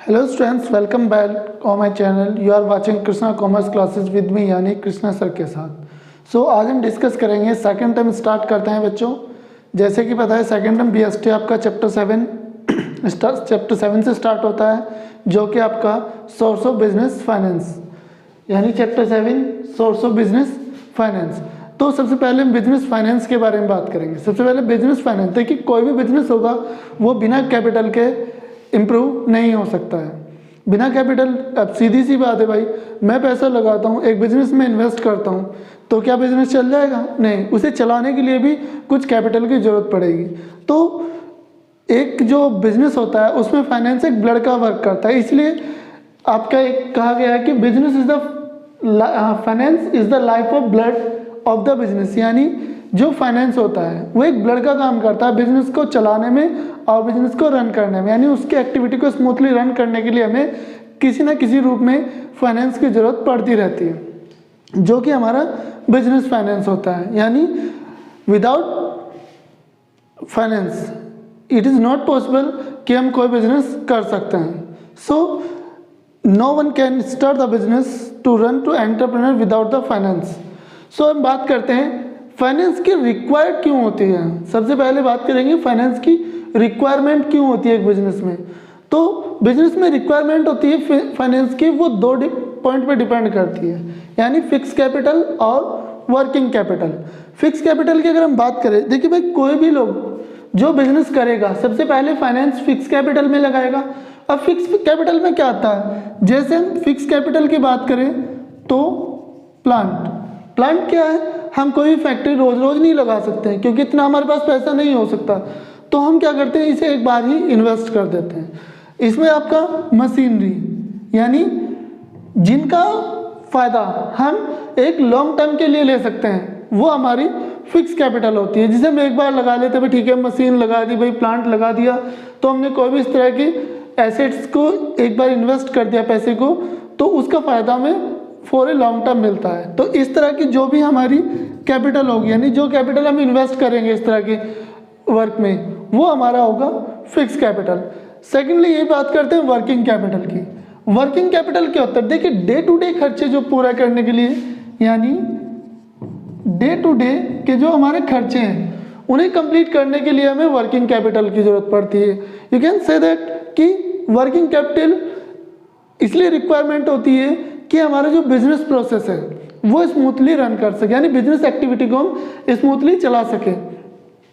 Hello students, welcome back on my channel. You are watching Krishna commerce classes with me यानी Krishna sir के साथ। आज हम डिस्कस करेंगे सेकंड टर्म स्टार्ट करते हैं बच्चों। जैसे कि पता है सेकंड टर्म बीएसटी आपका चैप्टर 7 से स्टार्ट होता है, जो कि आपका सोर्स ऑफ बिजनेस फाइनेंस यानी chapter 7 source of business finance. तो सबसे पहले हम बिजनेस फाइनेंस के बारे में बात करेंगे। सबसे पहले बिजनेस फाइनेंस, देखिए कोई भी बिजनेस होगा वो बिना कैपिटल के इम्प्रूव नहीं हो सकता है। बिना कैपिटल, अब सीधी सी बात है भाई, मैं पैसा लगाता हूँ एक बिजनेस में इन्वेस्ट करता हूँ तो क्या बिजनेस चल जाएगा? नहीं, उसे चलाने के लिए भी कुछ कैपिटल की ज़रूरत पड़ेगी। तो एक जो बिजनेस होता है उसमें फाइनेंस एक ब्लड का वर्क करता है। इसलिए आपका एक कहा गया है कि business is the finance is the life of blood of the business, यानी जो फाइनेंस होता है वो एक ब्लड का काम करता है बिजनेस को चलाने में और बिजनेस को रन करने में, यानी उसकी एक्टिविटी को स्मूथली रन करने के लिए हमें किसी ना किसी रूप में फाइनेंस की ज़रूरत पड़ती रहती है, जो कि हमारा बिजनेस फाइनेंस होता है। यानी without finance it is not possible कि हम कोई बिजनेस कर सकते हैं। So no one can start the business to run to entrepreneur without the finance. So हम बात करते हैं फाइनेंस की रिक्वायर्ड क्यों होती है। सबसे पहले बात करेंगे फाइनेंस की रिक्वायरमेंट क्यों होती है एक बिजनेस में। तो बिजनेस में रिक्वायरमेंट होती है फाइनेंस की, वो दो पॉइंट पे डिपेंड करती है, यानी फिक्स कैपिटल और वर्किंग कैपिटल। फिक्स कैपिटल की अगर हम बात करें, देखिए भाई कोई भी लोग जो बिजनेस करेगा सबसे पहले फाइनेंस फिक्स कैपिटल में लगाएगा। अब फिक्स कैपिटल में क्या आता है, जैसे हम फिक्स कैपिटल की बात करें तो प्लांट क्या है, हम कोई भी फैक्ट्री रोज रोज नहीं लगा सकते हैं क्योंकि इतना हमारे पास पैसा नहीं हो सकता। तो हम क्या करते हैं, इसे एक बार ही इन्वेस्ट कर देते हैं। इसमें आपका मशीनरी, यानी जिनका फ़ायदा हम एक लॉन्ग टर्म के लिए ले सकते हैं, वो हमारी फिक्स कैपिटल होती है, जिसे हम एक बार लगा लेते हैं। भाई ठीक है, मशीन लगा दी, भाई प्लांट लगा दिया, तो हमने कोई भी इस तरह की एसेट्स को एक बार इन्वेस्ट कर दिया पैसे को, तो उसका फ़ायदा हमें फॉर ए लॉन्ग टर्म मिलता है। तो इस तरह की जो भी हमारी कैपिटल होगी, यानी जो कैपिटल हम इन्वेस्ट करेंगे इस तरह के वर्क में, वो हमारा होगा फिक्स कैपिटल। सेकेंडली ये बात करते हैं वर्किंग कैपिटल की। वर्किंग कैपिटल क्या होता है, देखिए डे टू डे खर्चे जो पूरा करने के लिए, यानी डे टू डे के जो हमारे खर्चे हैं उन्हें कंप्लीट करने के लिए हमें वर्किंग कैपिटल की जरूरत पड़ती है। यू कैन से दैट कि वर्किंग कैपिटल इसलिए रिक्वायरमेंट होती है कि हमारा जो बिजनेस प्रोसेस है वो स्मूथली रन कर सके, यानी बिजनेस एक्टिविटी को हम स्मूथली चला सके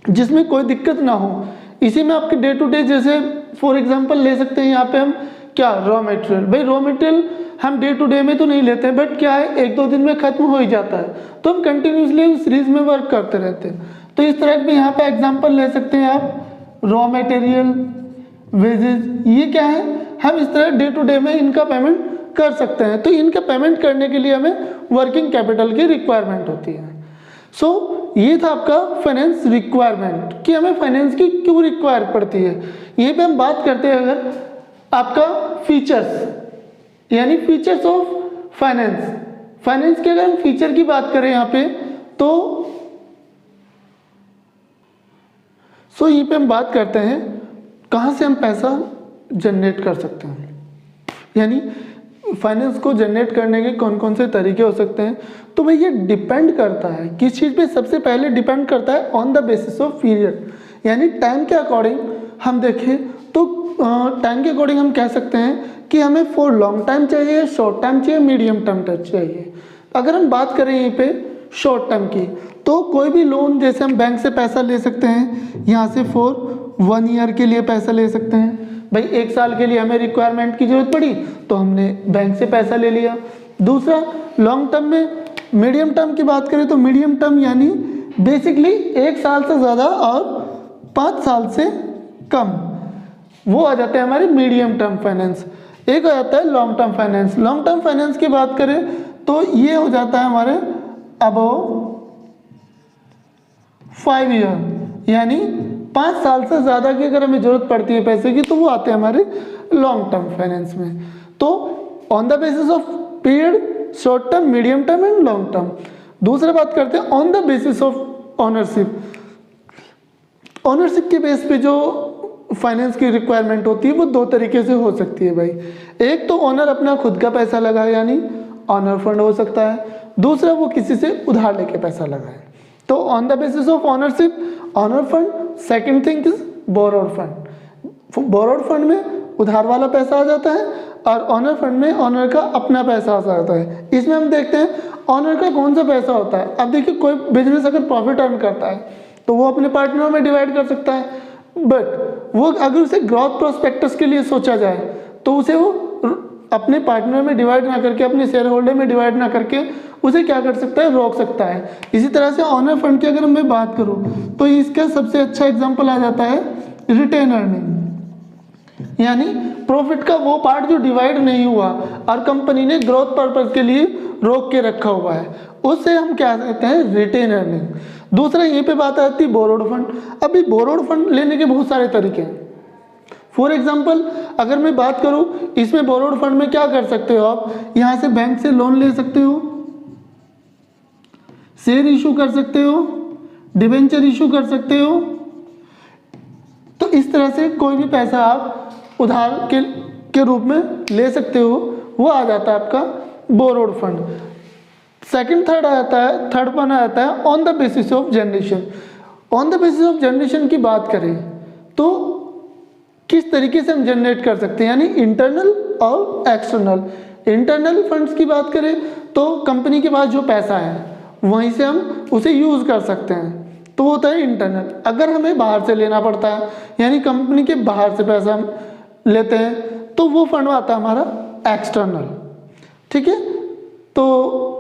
जिसमें कोई दिक्कत ना हो। इसी में आपके डे टू डे, जैसे फॉर एग्जांपल ले सकते हैं यहाँ पे हम क्या, रॉ मटेरियल। भाई रॉ मटेरियल हम डे टू डे में तो नहीं लेते हैं, बट क्या है एक दो दिन में खत्म हो ही जाता है, तो हम कंटिन्यूसली उस सीरीज में वर्क करते रहते हैं। तो इस तरह के यहाँ पे एग्जाम्पल ले सकते हैं आप, रॉ मटेरियल, वेजेज, ये क्या है, हम इस तरह डे टू डे में इनका पेमेंट कर सकते हैं। तो इनका पेमेंट करने के लिए हमें वर्किंग कैपिटल की रिक्वायरमेंट होती है। ये था आपका फाइनेंस रिक्वायरमेंट कि हमें फाइनेंस की क्यों रिक्वायर पड़ती है। यहीं पे हम बात करते हैं अगर आपका फीचर्स, यानी फीचर्स ऑफ फाइनेंस के अगर हम फीचर की बात करें यहाँ पे तो यहीं पे हम बात करते हैं कहाँ से हम पैसा जनरेट कर सकते हैं, यानी फाइनेंस को जनरेट करने के कौन कौन से तरीके हो सकते हैं। तो भाई ये डिपेंड करता है किस चीज़ पे, सबसे पहले डिपेंड करता है on the basis of period, यानी टाइम के अकॉर्डिंग हम देखें तो टाइम के अकॉर्डिंग हम कह सकते हैं कि हमें फॉर लॉन्ग टाइम चाहिए, शॉर्ट टाइम चाहिए, मीडियम टर्म चाहिए। अगर हम बात करें यहीं पे शॉर्ट टर्म की, तो कोई भी लोन जैसे हम बैंक से पैसा ले सकते हैं, यहाँ से फॉर 1 ईयर के लिए पैसा ले सकते हैं। भाई 1 साल के लिए हमें रिक्वायरमेंट की जरूरत पड़ी तो हमने बैंक से पैसा ले लिया। दूसरा लॉन्ग टर्म में, मीडियम टर्म की बात करें तो मीडियम टर्म यानी बेसिकली 1 साल से ज़्यादा और 5 साल से कम, वो आ जाते हैं हमारे मीडियम टर्म फाइनेंस। एक हो जाता है long term finance. Long term finance की बात करें तो ये हो जाता है हमारे अबव 5 ईयर, यानी 5 साल से ज़्यादा की अगर हमें ज़रूरत पड़ती है पैसे की तो वो आते हैं हमारे लॉन्ग टर्म फाइनेंस में। तो on the basis of period, short term, medium term and long term. दूसरा बात करते हैं on the basis of ownership. Ownership के बेस पे जो फाइनेंस की रिक्वायरमेंट होती है वो दो तरीके से हो सकती है भाई। एक तो ओनर अपना खुद का पैसा लगाए यानी ऑनर फंड हो सकता है, दूसरा वो किसी से उधार लेके पैसा लगाए। तो on the basis of ownership owner fund, second thing is borrowed fund. Borrowed fund में उधार वाला पैसा आ जाता है और ऑनर फंड में ऑनर का अपना पैसा आ जाता है। इसमें हम देखते हैं ऑनर का कौन सा पैसा होता है। अब देखिए कोई बिजनेस अगर प्रॉफिट अर्न करता है तो वो अपने पार्टनरों में डिवाइड कर सकता है, बट वो अगर उसे ग्रोथ प्रोस्पेक्टस के लिए सोचा जाए तो उसे वो अपने पार्टनर में डिवाइड ना करके, अपने शेयर होल्डर में डिवाइड ना करके उसे क्या कर सकता है, रोक सकता है। इसी तरह से ऑनर फंड की अगर मैं बात करूं तो इसका सबसे अच्छा एग्जांपल आ जाता है रिटेन अर्निंग, यानी प्रॉफिट का वो पार्ट जो डिवाइड नहीं हुआ और कंपनी ने ग्रोथ पर्पस के लिए रोक के रखा हुआ है, उससे हम क्या कहते हैं, रिटेन अर्निंग। दूसरा यहीं पे बात आती है बोरोड फंड। अभी बोरोड फंड लेने के बहुत सारे तरीके हैं। फॉर एग्जाम्पल अगर मैं बात करूं इसमें बोरोड फंड में क्या कर सकते हो आप, यहां से बैंक से लोन ले सकते हो, शेयर इशू कर सकते हो, डिबेंचर इशू कर सकते हो। तो इस तरह से कोई भी पैसा आप उधार के रूप में ले सकते हो, वो आ जाता है आपका बोरोड फंड। थर्ड वन आता है on the basis of generation. On the basis of generation की बात करें तो किस तरीके से हम जनरेट कर सकते हैं, यानी इंटरनल और एक्सटर्नल। इंटरनल फंड्स की बात करें तो कंपनी के पास जो पैसा है वहीं से हम उसे यूज कर सकते हैं, तो वो होता है इंटरनल। अगर हमें बाहर से लेना पड़ता है यानी कंपनी के बाहर से पैसा हम लेते हैं तो वो फंड आता है हमारा एक्सटर्नल। ठीक है, तो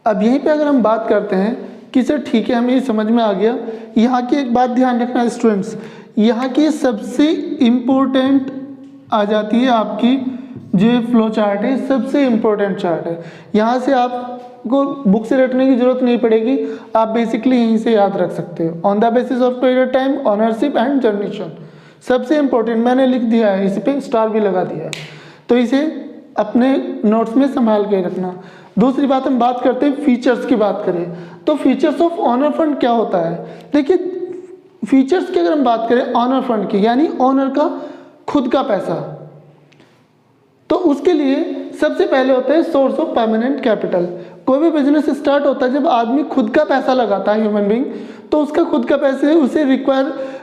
अब यहीं पे अगर हम बात करते हैं कि सर ठीक है हमें ये समझ में आ गया, यहाँ की एक बात ध्यान रखना स्टूडेंट्स, यहाँ की सबसे इम्पोर्टेंट आ जाती है आपकी जो फ्लो चार्ट है, सबसे इम्पोर्टेंट चार्ट है। यहाँ से आपको बुक से रटने की जरूरत नहीं पड़ेगी, आप बेसिकली यहीं से याद रख सकते हो। On the basis of period time, ownership and generation, सबसे इम्पोर्टेंट मैंने लिख दिया है, इस पे स्टार भी लगा दिया है, तो इसे अपने नोट्स में संभाल के रखना। दूसरी बात हम बात करते हैं फीचर्स की बात करें तो फीचर्स ऑफ ऑनर फंड क्या होता है। देखिए फीचर्स की अगर हम बात करें ऑनर फंड की, यानी ऑनर का खुद का पैसा, तो उसके लिए सबसे पहले होता है सोर्स ऑफ परमानेंट कैपिटल। कोई भी बिजनेस स्टार्ट होता है जब आदमी खुद का पैसा लगाता है, ह्यूमन बीइंग, तो उसका खुद का पैसे उसे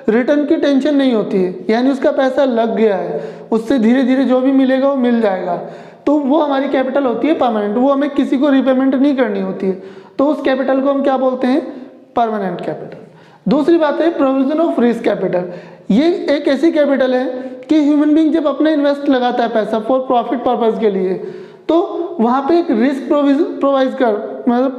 रिटर्न की टेंशन नहीं होती है, यानी उसका पैसा लग गया है, उससे धीरे धीरे जो भी मिलेगा वो मिल जाएगा, तो वो हमारी कैपिटल होती है परमानेंट, वो हमें किसी को रिपेमेंट नहीं करनी होती है, तो उस कैपिटल को हम क्या बोलते हैं, परमानेंट कैपिटल। दूसरी बात है प्रोविजन ऑफ रिस्क कैपिटल। ये एक ऐसी कैपिटल है कि ह्यूमन बीइंग जब अपना इन्वेस्ट लगाता है पैसा फॉर प्रॉफिट पर्पस के लिए, तो वहाँ पे एक रिस्क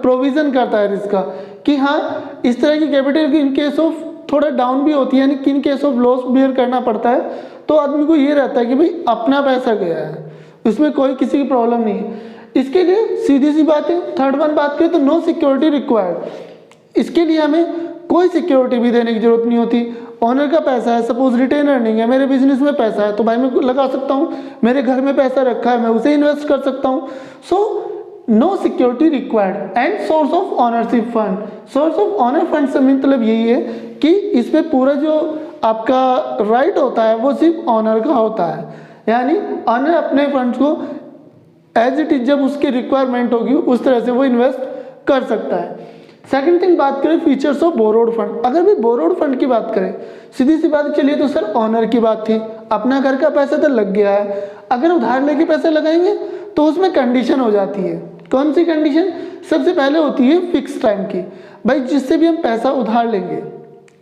प्रोविजन करता है रिस्क का, कि हाँ इस तरह की कैपिटल इन केस ऑफ थोड़ा डाउन भी होती है, यानी in case of loss bear करना पड़ता है, तो आदमी को ये रहता है कि भाई अपना पैसा गया है, इसमें कोई किसी की प्रॉब्लम नहीं है। इसके लिए सीधी सी बात है, थर्ड वन बात करें तो नो सिक्योरिटी रिक्वायर्ड। इसके लिए हमें कोई सिक्योरिटी भी देने की जरूरत नहीं होती। ऑनर का पैसा है, सपोज रिटेन अर्निंग है, मेरे बिजनेस में पैसा है तो भाई मैं लगा सकता हूँ, मेरे घर में पैसा रखा है मैं उसे इन्वेस्ट कर सकता हूँ। So no security required and source of ownership fund. Source of owner fund से मतलब यही है कि इसमें पूरा जो आपका राइट होता है वो सिर्फ ऑनर का होता है, यानी ऑनर अपने फंड्स को एज इट इज जब उसकी रिक्वायरमेंट होगी उस तरह से वो इन्वेस्ट कर सकता है। सेकंड थिंग बात करें फीचर्स ऑफ बोरोड फंड। अगर भी बोरोड फंड की बात करें, सीधी सी बात चलिए तो सर ऑनर की बात थी, अपना घर का पैसा तो लग गया है, अगर उधार लेके पैसे लगाएंगे तो उसमें कंडीशन हो जाती है। कौन सी कंडीशन? सबसे पहले होती है फिक्स टाइम की, भाई जिससे भी हम पैसा उधार लेंगे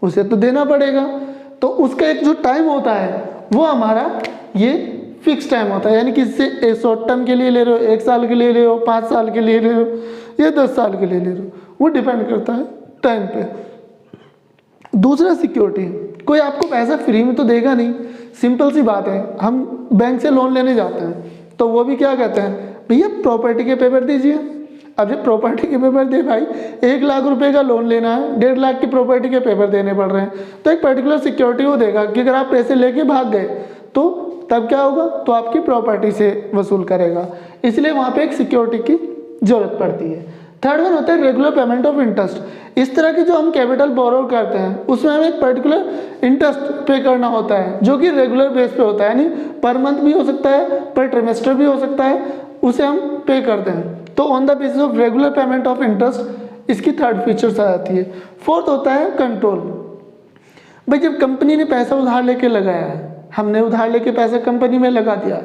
उसे तो देना पड़ेगा, तो उसका एक जो टाइम होता है वो हमारा ये फिक्स टाइम होता है, यानी किससे शॉर्ट टर्म के लिए ले रहे हो, 1 साल के लिए ले रहे हो, 5 साल के लिए ले रहे हो या 10 साल के लिए ले रहे हो, वो डिपेंड करता है टाइम पे। दूसरा सिक्योरिटी, कोई आपको पैसा फ्री में तो देगा नहीं। सिंपल सी बात है, हम बैंक से लोन लेने जाते हैं तो वो भी क्या कहते हैं, भैया प्रॉपर्टी के पेपर दीजिए। अब जब प्रॉपर्टी के पेपर दे भाई, 1 लाख रुपए का लोन लेना है, 1.5 लाख की प्रॉपर्टी के पेपर देने पड़ रहे हैं, तो एक पर्टिकुलर सिक्योरिटी वो देगा कि अगर आप पैसे लेके भाग गए तो तब क्या होगा, तो आपकी प्रॉपर्टी से वसूल करेगा, इसलिए वहाँ पे एक सिक्योरिटी की जरूरत पड़ती है। थर्ड वन होता है रेगुलर पेमेंट ऑफ इंटरेस्ट। इस तरह की जो हम कैपिटल बोरो करते हैं उसमें हमें एक पर्टिकुलर इंटरेस्ट पे करना होता है जो कि रेगुलर बेस पे होता है, यानी पर मंथ भी हो सकता है, पर ट्रिमेस्टर भी हो सकता है, उसे हम पे करते हैं। तो on the basis of regular payment of interest इसकी थर्ड फीचर्स आ जाती है। फोर्थ होता है कंट्रोल। भाई जब कंपनी ने पैसा उधार लेके लगाया है, हमने उधार लेके पैसा कंपनी में लगा दिया,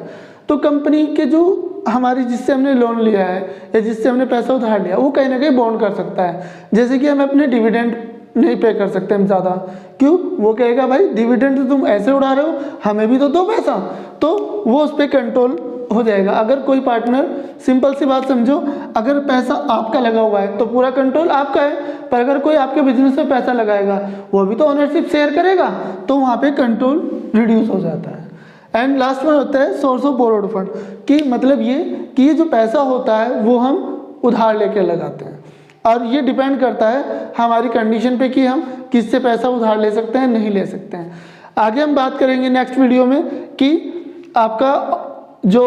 तो कंपनी के जो हमारी जिससे हमने लोन लिया है या जिससे हमने पैसा उधार लिया वो कहीं ना कहीं बॉन्ड कर सकता है। जैसे कि हम अपने डिविडेंड नहीं पे कर सकते हम ज़्यादा, क्यों? वो कहेगा भाई डिविडेंड तो तुम ऐसे उड़ा रहे हो, हमें भी तो दो पैसा, तो वो उस पर कंट्रोल हो जाएगा। अगर कोई पार्टनर, सिंपल सी बात समझो, अगर पैसा आपका लगा हुआ है तो पूरा कंट्रोल आपका है, पर अगर कोई आपके बिजनेस में पैसा लगाएगा वो भी तो ओनरशिप शेयर करेगा, तो वहाँ पे कंट्रोल रिड्यूस हो जाता है। एंड लास्ट में होता है सोर्स ऑफ बोरोड फंड, कि मतलब ये कि ये जो पैसा होता है वो हम उधार लेके लगाते हैं, और ये डिपेंड करता है हमारी कंडीशन पे कि हम किससे पैसा उधार ले सकते हैं, नहीं ले सकते हैं। आगे हम बात करेंगे नेक्स्ट वीडियो में कि आपका जो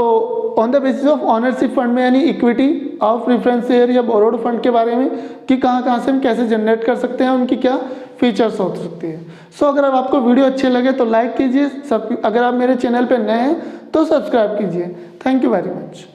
on the basis of ownership fund में यानी इक्विटी ऑफ प्रेफरेंस शेयर या बोरोड फंड के बारे में कि कहाँ से हम कैसे जनरेट कर सकते हैं, उनकी क्या फीचर्स हो सकती है। सो अगर अब आपको वीडियो अच्छे लगे तो लाइक कीजिए, अगर आप मेरे चैनल पे नए हैं तो सब्सक्राइब कीजिए। Thank you very much.